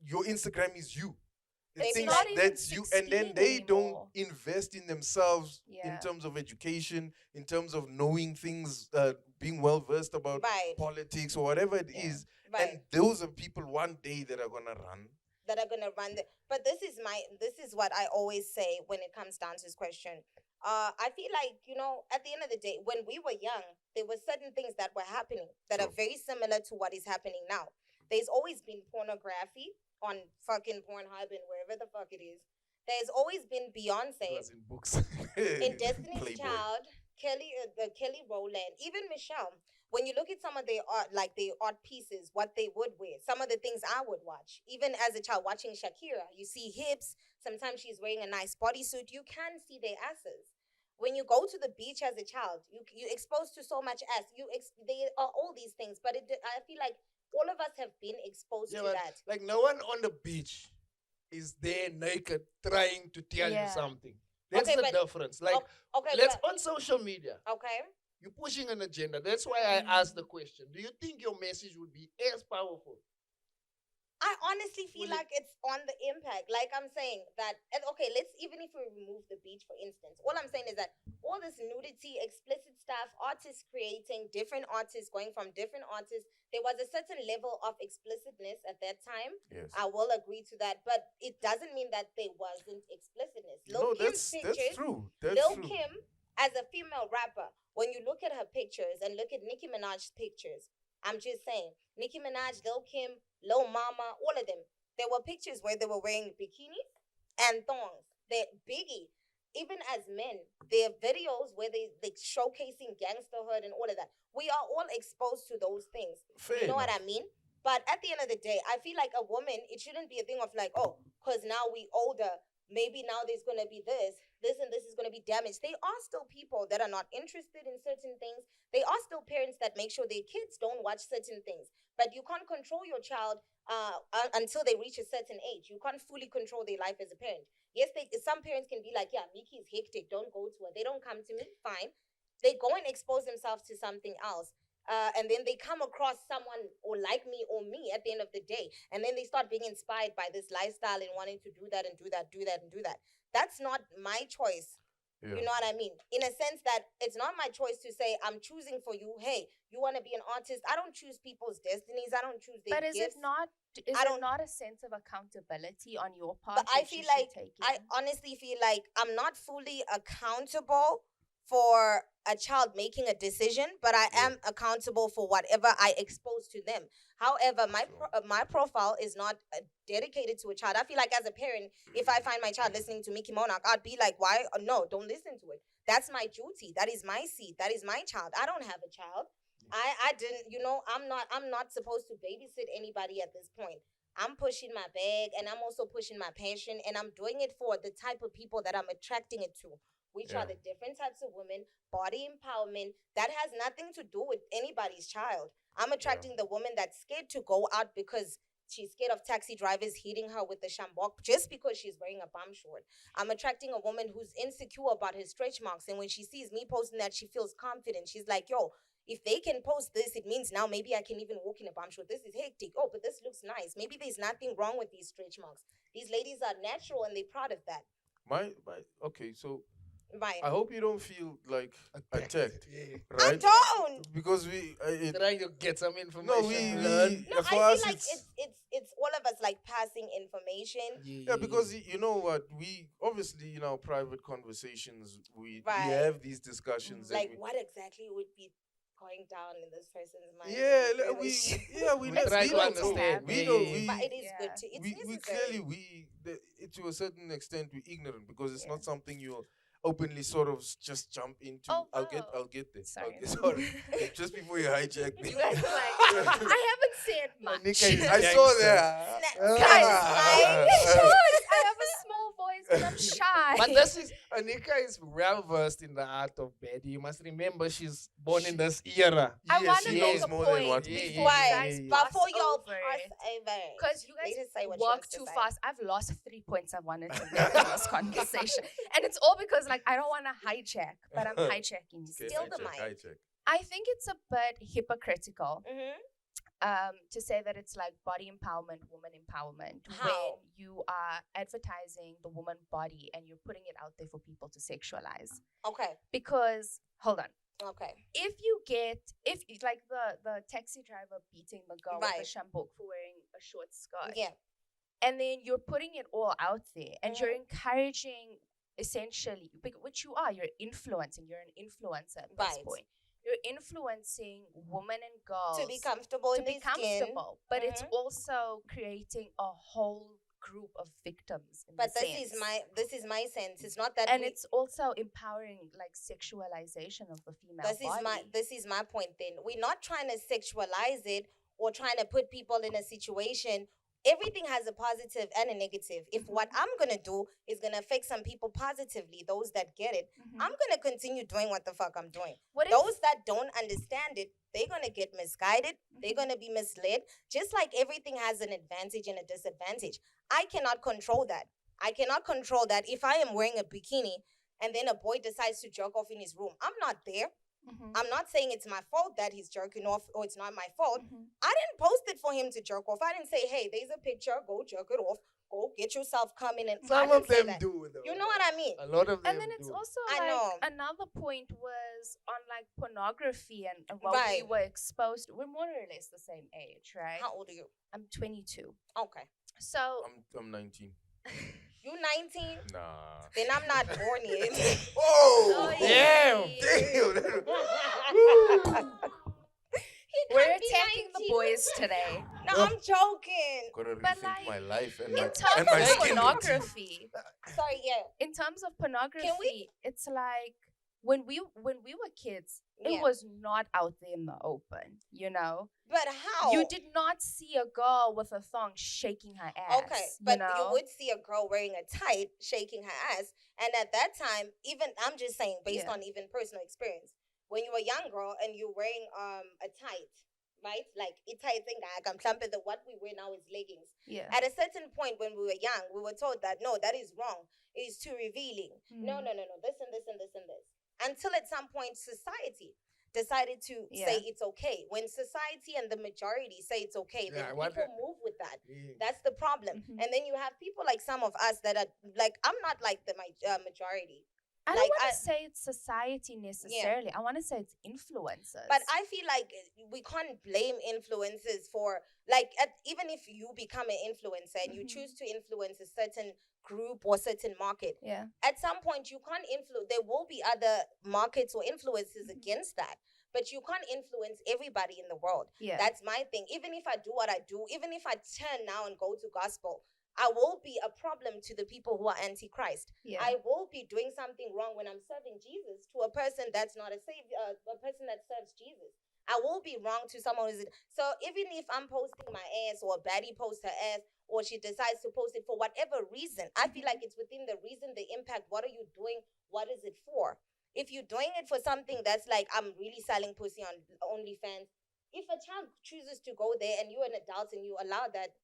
your Instagram is you. They It's think not even that's you, and then 16 they anymore. don't invest in themselves in Yeah. terms of education, in terms of knowing things, being well versed about Right. politics or whatever it Yeah. is. Right. And those are people one day that are gonna run. That are gonna run but this is what I always say when it comes down to this question. I feel like, at the end of the day, when we were young, there were certain things that were happening that are Sure. very similar to what is happening now. There's always been pornography on fucking Pornhub and wherever the fuck it is. There's always been It Beyonce was in books. in Destiny's Playboy. Child, Kelly Rowland, even Michelle. When you look at some of their art, like their art pieces, what they would wear, some of the things I would watch, even as a child watching Shakira, you see hips. Sometimes she's wearing a nice bodysuit. You can see their asses. When you go to the beach as a child, you exposed to so much ass. They are all these things, but I feel like all of us have been exposed Yeah, to but that. like no one on the beach is there naked trying to tell you Yeah. something. That's Okay, the but- difference. Like Okay, let's but, on social media. okay. You're pushing an agenda. That's why I asked the question. Do you think your message would be as powerful? I honestly feel Will it- like it's on the impact. Like I'm saying that, and okay, let's even if we remove the beach, for instance, all I'm saying is that all this nudity, explicit stuff, artists creating different artists, going from different artists, there was a certain level of explicitness at that time. Yes. I will agree to that, but it doesn't mean that there wasn't explicitness. No, Lil Kim's that's pictures, true. That's Lil true. Kim as a female rapper, when you look at her pictures and look at Nicki Minaj's pictures, I'm just saying, Nicki Minaj, Lil Kim, Lil Mama, all of them. There were pictures where they were wearing bikinis and thongs. They're biggie. Even as men, there are videos where they showcasing gangsterhood and all of that. We are all exposed to those things. Fair You know what enough. I mean? But at the end of the day, I feel like a woman, it shouldn't be a thing of like, oh, because now we older, maybe now there's going to be this and this is going to be damaged. They are still people that are not interested in certain things. They are still parents that make sure their kids don't watch certain things. But you can't control your child until they reach a certain age. You can't fully control their life as a parent. Yes, some parents can be like, yeah, Miki is hectic. Don't go to her. They don't come to me. Fine. They go and expose themselves to something else. And then they come across someone or like me or me at the end of the day. And then they start being inspired by this lifestyle and wanting to do that and do that, do that and do that. That's not my choice. Yeah. You know what I mean? In a sense that it's not my choice to say, I'm choosing for you. Hey, you want to be an artist? I don't choose people's destinies. I don't choose their But is gifts. it not? Is I it don't- not a sense of accountability on your part? But I that you feel should like, take I in? honestly feel like I'm not fully accountable for a child making a decision, but I am accountable for whatever I expose to them. However, my profile is not dedicated to a child. I feel like as a parent, if I find my child listening to Mickey Monarch, I'd be like, why? No, don't listen to it. That's my duty. That is my seed. That is my child. I don't have a child. I didn't, I'm not supposed to babysit anybody at this point. I'm pushing my bag and I'm also pushing my passion, and I'm doing it for the type of people that I'm attracting it to, which are the different types of women, body empowerment. That has nothing to do with anybody's child. I'm attracting the woman that's scared to go out because she's scared of taxi drivers hitting her with the shambok just because she's wearing a bum short. I'm attracting a woman who's insecure about her stretch marks, and when she sees me posting that, she feels confident. She's like, yo, if they can post this, it means now maybe I can even walk in a bum short. This is hectic. Oh, but this looks nice. Maybe there's nothing wrong with these stretch marks. These ladies are natural and they're proud of that. Okay, so Right. I hope you don't feel like attacked, Yeah. I right? don't. Because we, Trying to get some information. no, we, learn. No, I for feel us, like it's all of us like passing information. yeah, because you know what, we obviously in our private conversations we Right. have these discussions. Like and what exactly would be going down in this person's mind? we We don't- try we to don't understand. know. We Yeah, don't. yeah, yeah. But it is Yeah. good to. It's We necessary. clearly to a certain extent we're ignorant because it's Yeah. not something you openly sort of just jump into. Oh, I'll no. get there. Sorry. Sorry. Just before you hijack me. You guys are like, I haven't said much. Nika is I saw gangster. that. Guys, I have a small voice and I'm shy. But this is Anika is well versed in the art of bed. You must remember she's born in this era. I Yes, want she to knows make a more than point what we Yeah, before yeah, you yeah, guys yeah. But pass for y'all over pass it. over. Because you They guys just say what she walk wants to too say. fast. I've lost 3 points I wanted to make in this conversation. And it's all because like I don't want to hijack, but I'm hijacking you. Okay, Still the hijack, mic. hijack. I think it's a bit hypocritical Mm-hmm. to say that it's like body empowerment, woman empowerment, How? when you are advertising the woman body and you're putting it out there for people to sexualize. Okay. Because hold on, Okay. if like the taxi driver beating the girl Right. with the shambok for wearing a short skirt, Yeah. and then you're putting it all out there and Mhm. you're encouraging essentially, which you are, you're influencing, you're an influencer at this Right. point. You're influencing women and girls To be comfortable to in be their skin. comfortable, but it's Mhm. also creating a whole group of victims in But the this sense. is my sense. It's not that And we, it's also empowering like sexualization of the female body. this is my point then. We're not trying to sexualize it or trying to put people in a situation. Everything has a positive and a negative. If what I'm gonna do is gonna affect some people positively, those that get it, Mhm. I'm gonna continue doing what the fuck I'm doing. What if Those that don't understand it, they're gonna get misguided. They're Mhm. gonna be misled. Just like everything has an advantage and a disadvantage. I cannot control that. I cannot control that if I am wearing a bikini and then a boy decides to jerk off in his room. I'm not there. I'm not saying it's my fault that he's jerking off or it's not my fault. Mm-hmm. I didn't post it for him to jerk off. I didn't say, hey, there's a picture, go jerk it off. Go get yourself coming in. Some of them do, though. You know what I mean? A lot of them And then it's do. also I like know. another point was on like pornography and what Right. we were exposed. We're more or less the same age, right? How old are you? I'm 22. Okay. So I'm 19. You 19? Nah. Then I'm not born yet. Oh, Damn. damn. we're attacking the boys today. No, I'm joking. Gotta But rethink like, my life and in my, terms and my of skin routine. pornography, Sorry, yeah. in terms of pornography, it's like when we were kids, Yeah. it was not out there in the open, you know. But how? You did not see a girl with a thong shaking her ass. Okay, but you know? you would see a girl wearing a tight, shaking her ass. And at that time, even, I'm just saying, based Yeah. on even personal experience, when you were a young girl and you're wearing a tight, right? Like, it's tight thing, I can plump it, what we wear now is leggings. Yeah. At a certain point when we were young, we were told that, no, that is wrong. It is too revealing. No, this and this and this and this. Until at some point, society decided to say it's okay. When society and the majority say it's okay, then people move with that. Yeah. That's the problem. Mhm. And then you have people like some of us that are like, I'm not like the majority. I like, don't want to say it's society necessarily. I want to say it's influencers. But I feel like we can't blame influencers for, like, even if you become an influencer and you choose to influence a certain group or certain market, at some point you can't influence, there will be other markets or influences against that. But you can't influence everybody in the world. Yeah. That's my thing. Even if I do what I do, even if I turn now and go to gospel, I will be a problem to the people who are anti-Christ. Yeah. I will be doing something wrong when I'm serving Jesus to a person that's not a savior, a person that serves Jesus. I will be wrong to someone who's... So even if I'm posting my ass or a baddie posts her ass or she decides to post it for whatever reason, I feel like it's within the reason, the impact. What are you doing? What is it for? If you're doing it for something that's like, I'm really selling pussy on OnlyFans, if a child chooses to go there and you're an adult and you allow that,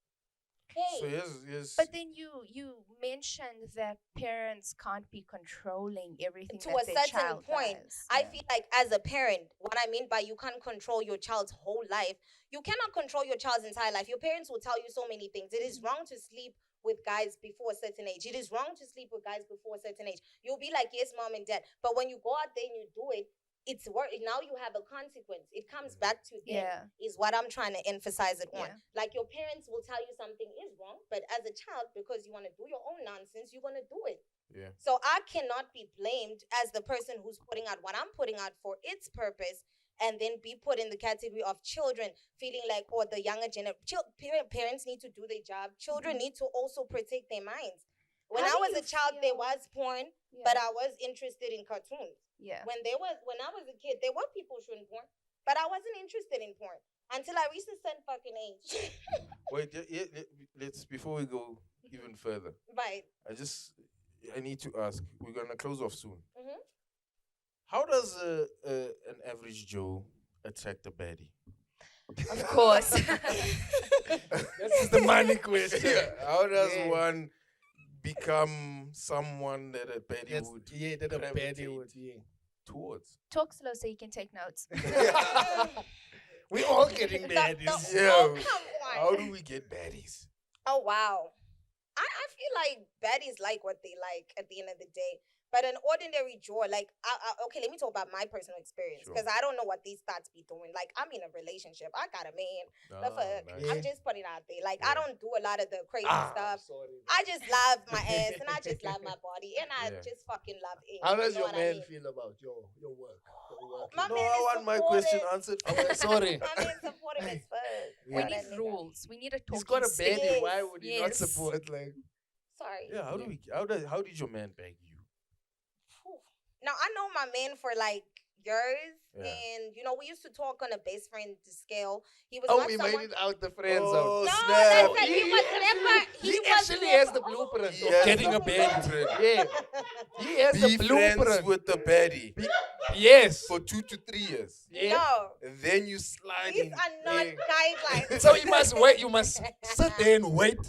hey. So yes. But then you mentioned that parents can't be controlling everything to that a their certain child point, does. I feel like as a parent, what I mean by you can't control your child's whole life, you cannot control your child's entire life. Your parents will tell you so many things. It is wrong to sleep with guys before a certain age. It is wrong to sleep with guys before a certain age. You'll be like, yes, mom and dad. But when you go out there and you do it, it's work. Now you have a consequence. It comes back to them, is what I'm trying to emphasize it on. Like, your parents will tell you something is wrong, but as a child, because you want to do your own nonsense, you're going to do it. Yeah. So I cannot be blamed as the person who's putting out what I'm putting out for its purpose, and then be put in the category of children feeling like, or the younger generation. Parents need to do their job. Children need to also protect their minds. When I was a child, there was porn, but I was interested in cartoons. Yeah. When I was a kid, there were people shooting porn, but I wasn't interested in porn until I reached a certain fucking age. Wait, let's before we go even further. Right. I need to ask. We're gonna close off soon. Mhm. How does an average Joe attract a baddie? Of course. This is the money question. Yeah. How does one become someone that a baddie would that a baddie gravitate would, towards? Talk slow so you can take notes. We all getting baddies. Yeah. Come on. How do we get baddies? Oh, wow. I feel like baddies like what they like at the end of the day. But an ordinary Joe, like, okay, let me talk about my personal experience, because I don't know what these thoughts be doing. Like, I'm in a relationship. I got a man. The fuck? Nice. I'm just putting it out there. Like, I don't do a lot of the crazy stuff. Sorry. I just love my ass, and I just love my body, and I just fucking love it. How does You know your what I man mean? feel about your work? My No, man I is want my question supportive. answered. Sorry. My man supportive as fuck. Yeah. We What need a nigga. rules. We need a talking He's got a stick. baddie. Yes. Why would he not Yes. support? Like, Sorry. Yeah, how did your man beg you? Now, I know my man for like years, Yeah. and we used to talk on a best friend scale. He was oh, not we someone... made it out the friend Oh, zone. No, snap. that's he was never. He was actually never, has the blueprint He of has getting the a baddie. blueprint. Yeah, he has the Be friends blueprint. with the baddie Yes. for 2 to 3 years. Yeah. No, And then you slide these in. are not guidelines. So you must wait. You must sit there and wait.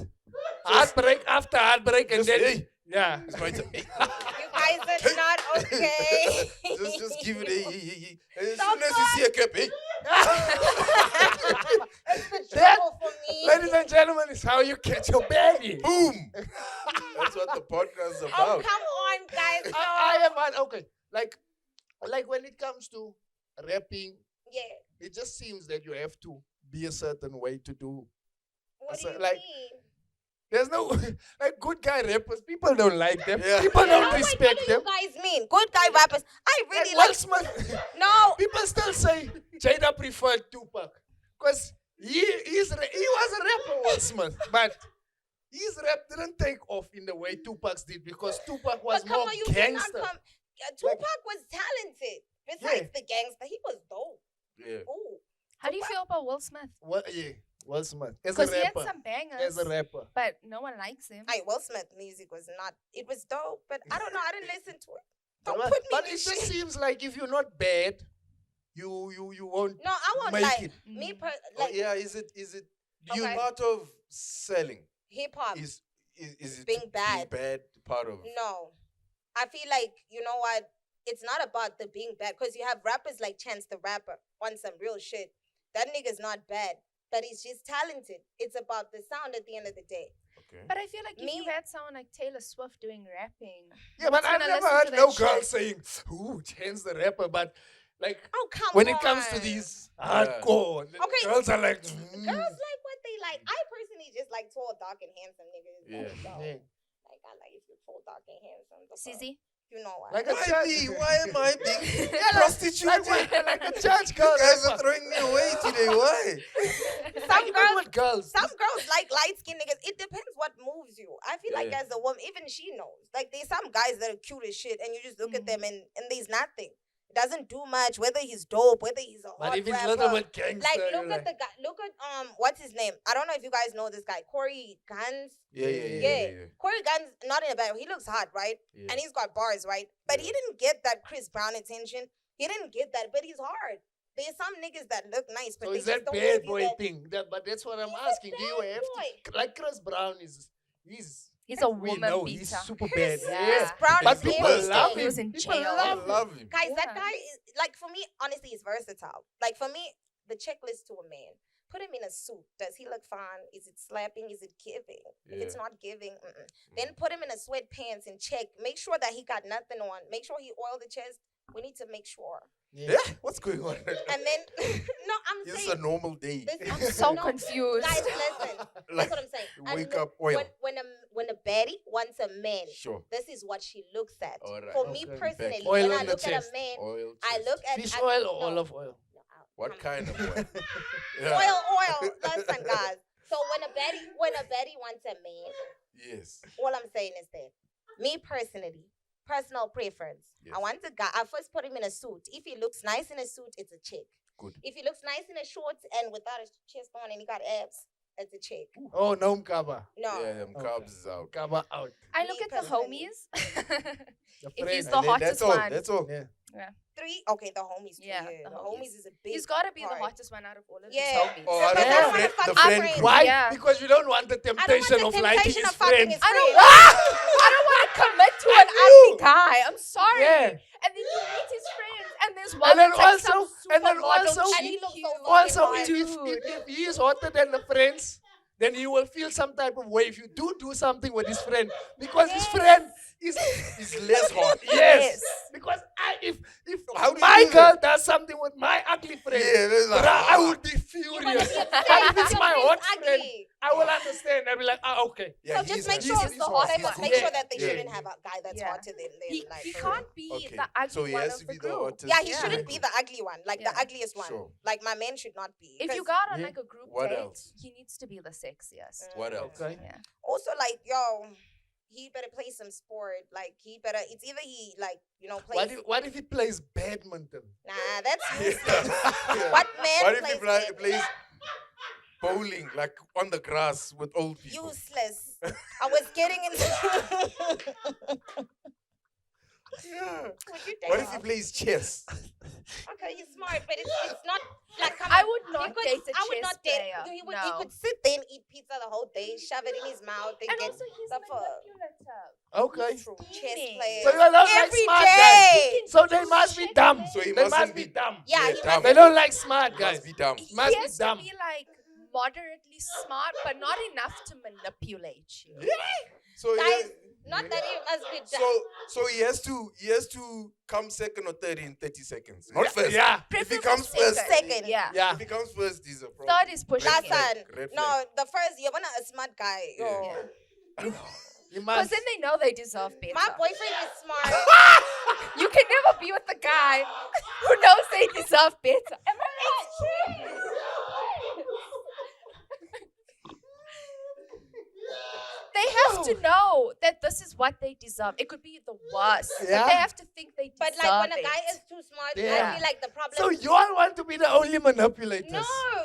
Heartbreak after heartbreak, and Just, then hey. yeah. It's my turn. Hey. You guys, it's not okay. Just give it a. As Stop soon as you see a cap, It's the That- trouble for me. Ladies and gentlemen, is how you catch your baddie. boom. That's what the podcast is Oh, about. come on, guys. No. I am one. Okay, like when it comes to rapping, Yeah. it just seems that you have to be a certain way to do. What do So, you like, mean? There's no like good guy rappers. People don't like them. Yeah. People No, don't wait, respect what do them. you guys mean? Good guy rappers. I really Like Will like. Smith. No. People still say Jada preferred Tupac because he was a rapper, Will Smith, but his rap didn't take off in the way Tupac's did because Tupac was But come more on, you cannot gangster. come. Tupac was talented. Besides the gangster, he was dope. Yeah. Ooh. How do you feel about Will Smith? Will Smith as a Because he had rapper. some bangers, As a rapper. but no one likes him. Will Smith music was not. It was dope, but I don't know. I didn't listen to it. Don't But, put me but in it shit. just seems like if you're not bad, you won't No, I won't make like it. me. Mm. Like Yeah. Is it? You Okay. part of selling? hip hop. Is it Being bad. part of? No, I feel like you know what? It's not about the being bad because you have rappers like Chance the Rapper on some real shit. That nigga's not bad, but he's just talented. It's about the sound at the end of the day. Okay. But I feel like if Me- you had someone like Taylor Swift doing rapping, Yeah, but who's I've gonna never listen heard to no that girl shit? saying, "Ooh, Chance the Rapper." But like Oh come when on! it comes to these hardcore, the Okay. girls are like, girls like what they like. I personally just like tall, dark, and handsome niggas. Yeah. So, Yeah. like I like if you're tall, dark, and handsome. the fuck. Susie, You know what? Like a Why church- me? Why am I being like prostituted? like a church girl. You guys are rapper. throwing me away today. Why? Some Even girls, with girls. some girls like light skinned niggas. It depends what moves you. I feel like Yeah. as a woman, even she knows. Like there's some guys that are cute as shit, and you just look at them and there's nothing. It doesn't do much. Whether he's dope, whether he's a But hot if it's rapper. little bit gangster, Like you're look at the guy. Look at what's his name? I don't know if you guys know this guy, Corey Guns. Yeah. Corey Guns, not in a bad way. He looks hot, right? Yeah. And he's got bars, right? But he Yeah. didn't get that Chris Brown attention. He didn't get that, but he's hard. There's some niggas that look nice, but So they is just that don't bad give you boy that. thing? But that's what I'm He's a asking. Do you bad have boy. to like Chris Brown he's a we woman know beater. he's super Chris, bad. Yeah. Chris Brown But is He's the people worst. love He him. was in People jail. I love him. love him. Guys, that Yeah. guy is like for me, honestly, he's versatile. Like for me, the checklist to a man. Put him in a suit. Does he look fine? Is it slapping? Is it giving? If it's Yeah. not giving, then put him in a sweatpants and check. Make sure that he got nothing on. Make sure he oiled the chest. We need to make sure. Yeah. What's going on? And then, no, I'm It's a saying. normal day. This I'm is- so no, confused. Guys, listen. That's what I'm saying. You And wake look, up oil. when a baddie wants a man, Sure. this is what she looks at. All right. For me Okay. personally, Oil when on I the look at chest. a man, Oil. I chest. look at Fish I- oil or no, olive oil? no, What come kind of oil? Oil. Listen, guys. So when a baddie wants a man, Yes. all I'm saying is that me personally, personal preference. Yes. I want a guy. I first put him in a suit. If he looks nice in a suit, it's a chick. Good. If he looks nice in a shorts and without his chest on and he got abs, it's a chick. Oh, no cover. No. Yeah, them Okay. carbs is out. Cover out. I Me look at the personally. homies. The If friend. he's And the then hottest that's all. one. That's all. Yeah. 3. Okay, the homies. Too, Yeah, yeah. the The homies. homies is a big. He's got to be the part. hottest one out of all of Yeah. his homies. Oh, So, I but don't I know. wanna fuck The my friend friends. group. Why? Yeah. Because you don't want the I don't temptation want of the liking temptation his of fucking friends. his I don't friends. I don't want to commit to an ugly guy. I'm sorry. Yeah. And then you meet his friends, and there's one And then that's like also- some and then supermodel also- And he looks so GQ. fucking Also, hot. if he is hotter than the friends, then he will feel some type of way if you do something with his friend. Because his friend is It's less hot. yes. Because if How do you my do girl that? does something with my ugly friend, Yeah, that's like, bruh, I would be You're gonna furious. be upset But if because it's your my friend's hot friend, ugly. I will understand. I'll be like, okay. Yeah, So just he's make hot. sure He's hot. He's make good. sure that they Yeah. shouldn't have a guy that's Yeah. hotter than them. He like, for can't real. be Okay. the ugly So he one has of to the be the group. hottest. Yeah, he Yeah. shouldn't be the ugly one, like Yeah. the ugliest one. Sure. Like my man should not be. If you 'Cause got on Yeah. like a group What date, else? he needs to be the sexiest. What else? Okay. Yeah. also like yo, he better play some sport. Like he better. It's either he like plays. What if he plays badminton? Nah, that's Yeah. useless. Yeah. What man What if plays he badminton? plays bowling, like on the grass with old people? Useless. I was getting into. Yeah. Would you date What if he him? plays chess? Okay, he's smart, but it's not like come I on. would not He date a I would chess not date. player. He could sit there and eat pizza the whole day, shove it in his mouth, and And get also, he's the fuck. manipulative. Okay. True. Chess Scheming. players. So you don't like Every smart day. guys. So they Just must be check dumb. them. So he They must mustn't be be dumb. Yeah, Yeah, he dumb. They don't like smart He guys. must be dumb. He must He be has dumb. to be like moderately smart, but not enough to manipulate you. So he Guys, has, not that he must be so he has to come second or third in 30 seconds. Not first. Yeah. If he Preferably comes first, second. Yeah. Yeah. if he comes first, he's a problem. Third is pushing Last it. flag, son. red No, flag. the first you're gonna a smart guy. Yo. Yeah. You Because must. then they know they deserve better. My boyfriend is smart. You can never be with the guy who knows they deserve better. Am I right? They have to know that this is what they deserve. It could be the worst. But Yeah. they have to think they But deserve like when a guy it. is too smart, Yeah. I feel like the problem. So you all want to be the only manipulators. No,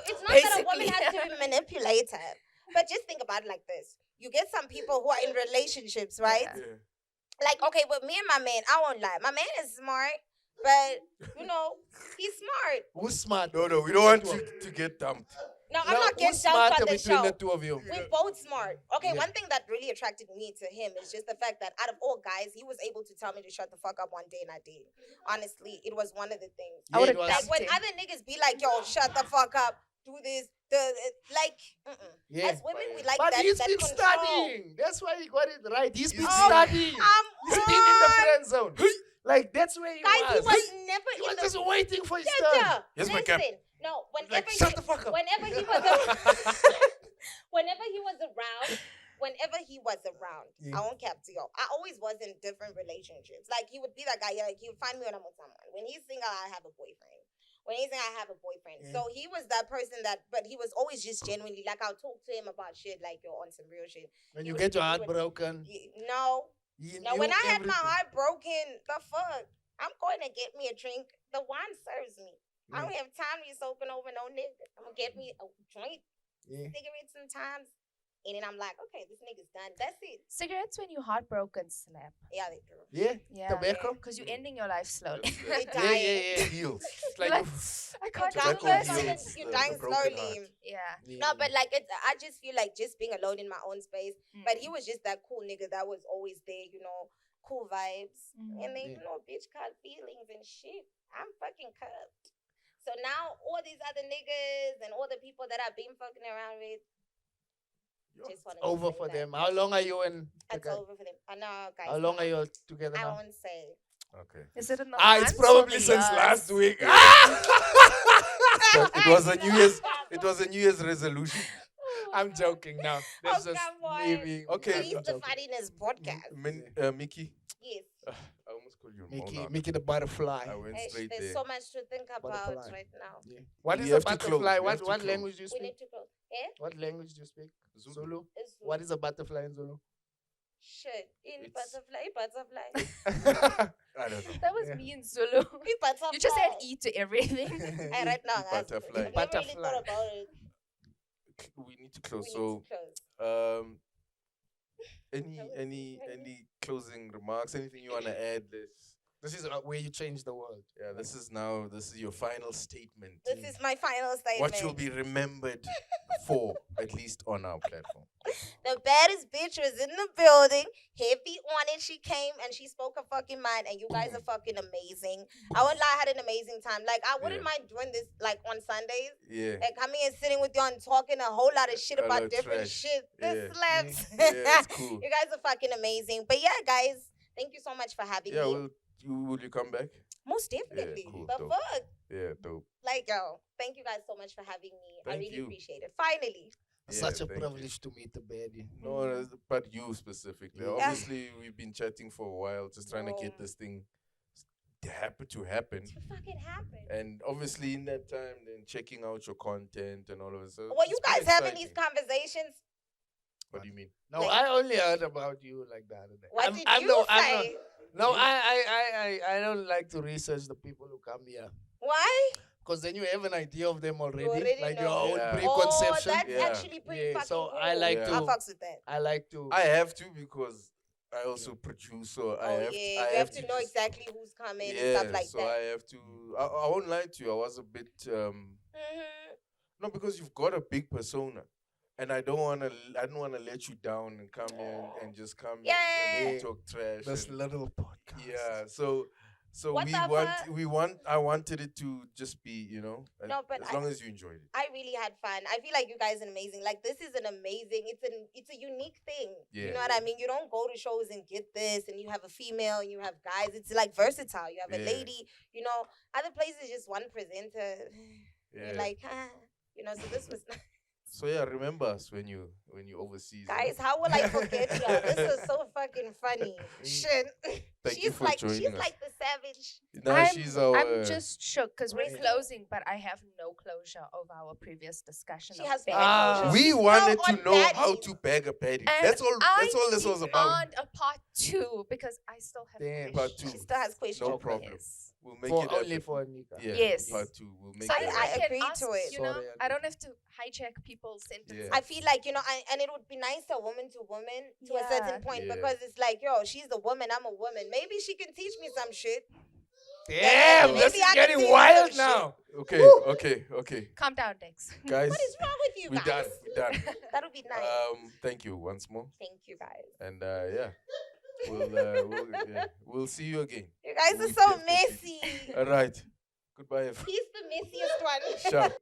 it's not that a woman Basically. has to be manipulated. But just think about it like this. You get some people who are in relationships, right? Yeah. Yeah. Like, okay, with me and my man, I won't lie. My man is smart, but, he's smart. Who's smart? No, we don't want to get dumped. No, I'm not getting who's dumped smarter on the between show. the two of you? We're both smart. Okay, Yeah. one thing that really attracted me to him is just the fact that out of all guys, he was able to tell me to shut the fuck up one day, and I did. Honestly, it was one of the things. I would've it was- Like dumped when him. other niggas be like, yo, shut the fuck up, do this, Yeah. As women, we like But that. he's that been control. studying. That's why he got it right. He's been Oh, studying. He's been in the friend zone. Like, that's where he Guys, he was. was never He in was the... just waiting for his Yeah, turn. yeah. Here's my cap. Listen, no, whenever Like, shut the fuck up. whenever he was whenever he was around, Yeah. I won't cap to you. I always was in different relationships. Like, he would be that guy, like, he would find me when I'm with someone. When he's single, I have a boyfriend. When he's single, I have a boyfriend. Yeah. So he was that person but he was always just genuinely, like, I'll talk to him about shit, like, you're on some real shit. When He you would- get your he heart would- broken, No. he No, knew when I had my everything. heart broken, the fuck? I'm going to get me a drink. The wine serves me. I don't have time to be soaking over no nigga. I'm going to get me a joint, Yeah. cigarettes sometimes. And then I'm like, okay, this nigga's done. That's it. Cigarettes when you're heartbroken slap. Yeah, they do. Yeah. Yeah. Tobacco? Because you're ending your life slowly. They That's- die. Yeah. Heals. It's You're like, like, I can't do Tobacco this. heals You're the dying broken slowly. heart. Yeah. No, but like I just feel like just being alone in my own space. But he Mm. was just that cool nigga that was always there, cool vibes. Mhm. And then, Yeah. bitch caught feelings and shit. I'm fucking cuffed. So now all these other niggas and all the people that I've been fucking around with, just want to over for them. How long are you and the It's guy? over for them. I know, guys. How long are you all together I now? won't say. Okay. Is it in the It's months or probably the since years? last week. So it was a New Year's resolution. I'm joking now. That's just come on. me being Okay. It is the joking. Funnyness podcast. Mickey, Yes. I almost called you Mickey, Monarch. Mickey the butterfly. I went Ish, straight there's there. so much to think about Butterfly. right now. Yeah. What You is a have to close. butterfly? You What have to what close. language do you We speak? need to go. Yeah? What language do you speak? Zulu. Zulu. It's What is a butterfly in Zulu? shit? In It's- butterfly. I don't know. That was Yeah. me in Zulu. We butterfly. You just said E to everything. Hey, right now, guys. Butterfly. I've never really Butterfly. thought about it. We need to close. We So, need to close. any closing remarks? Anything you want to add? This is where you change the world. Yeah, this is your final statement. This is my final statement. What you'll be remembered for, at least on our platform. The baddest bitch was in the building. Heavy on it. She came and she spoke her fucking mind. And you guys are fucking amazing. I won't lie, I had an amazing time. Like, I wouldn't Yeah. mind doing this, like, on Sundays. Yeah. Like, coming and sitting with you and talking a whole lot of shit A lot about of different trash. shit. This Yeah. slaps. Yeah, it's cool. You guys are fucking amazing. But yeah, guys, thank you so much for having Yeah, me. will you come back? Most definitely. cool, But dope. fuck. Yeah, dope. Like, yo, thank you guys so much for having me. I Thank really you. appreciate it. Finally. Yeah, Such a thank you. privilege to meet the baddie. No, but you specifically. Yeah. Obviously, we've been chatting for a while, just trying to get No. this thing to happen. To fucking happen. And obviously, in that time, then checking out your content and all of it. So Well, you it's been guys having these exciting. conversations. What do you mean? No, Like- I only heard about you like the other day. What did you no, say? No, I don't like to research the people who come here. Why? Because then you have an idea of them already. already like know. your own Yeah. preconception. Oh, that's Yeah. actually pretty Yeah, fucking so cool. I like Yeah. to. I fucks with that. I like to. I have to because I also produce, so I Oh have yeah, I you have to know just, exactly who's coming and yeah. stuff like So that. I have to. I won't lie to you. I was a bit Mhm. no, because you've got a big persona, and I don't wanna let you down and come in and just come in Yeah. and talk trash. This And little podcast. yeah, so What the fuck? I wanted it to just be, No, but as long as you enjoyed it. I really had fun. I feel like you guys are amazing. Like this is an amazing. It's a unique thing. You Yeah. know what I mean? You don't go to shows and get this, and you have a female, and you have guys. It's like versatile. You have a Yeah. lady. You know, other places just one presenter. You're Yeah. like, So this was So yeah, remember us when you overseas. guys. How will I forget you? This was so fucking funny. Shit. Thank you for joining she's us. like the savage. Now she's our. I'm just shook because we're Resting. closing, but I have no closure over our previous discussion. She of has bad Ah. closure. We She's wanted now to on know how baddies. to bag a paddy. And That's all. That's all this was about. demand a part 2 because I still have Damn. Part questions. two. She still has questions. No Okay. problem. Yes. We'll make For it only happen. for Nika. Yeah. Yes. Part 2. We'll make So it that I I happen. can agree ask, to it. you know, Sorry, I don't have to hijack people's sentences. Yeah. I feel like, and it would be nice a woman to woman to a certain Yeah. point Yeah. because it's like, she's a woman, I'm a woman. Maybe she can teach me some shit. Damn, Maybe this is I can getting see wild some now. Okay. Okay. Calm down, Dex. Guys, What is wrong with you we're done. guys? We're done. That would be nice. Thank you once more. Thank you guys. And yeah, we'll see you again. You guys We are so definitely- messy. All right. Goodbye. He's the messiest one. Sharp.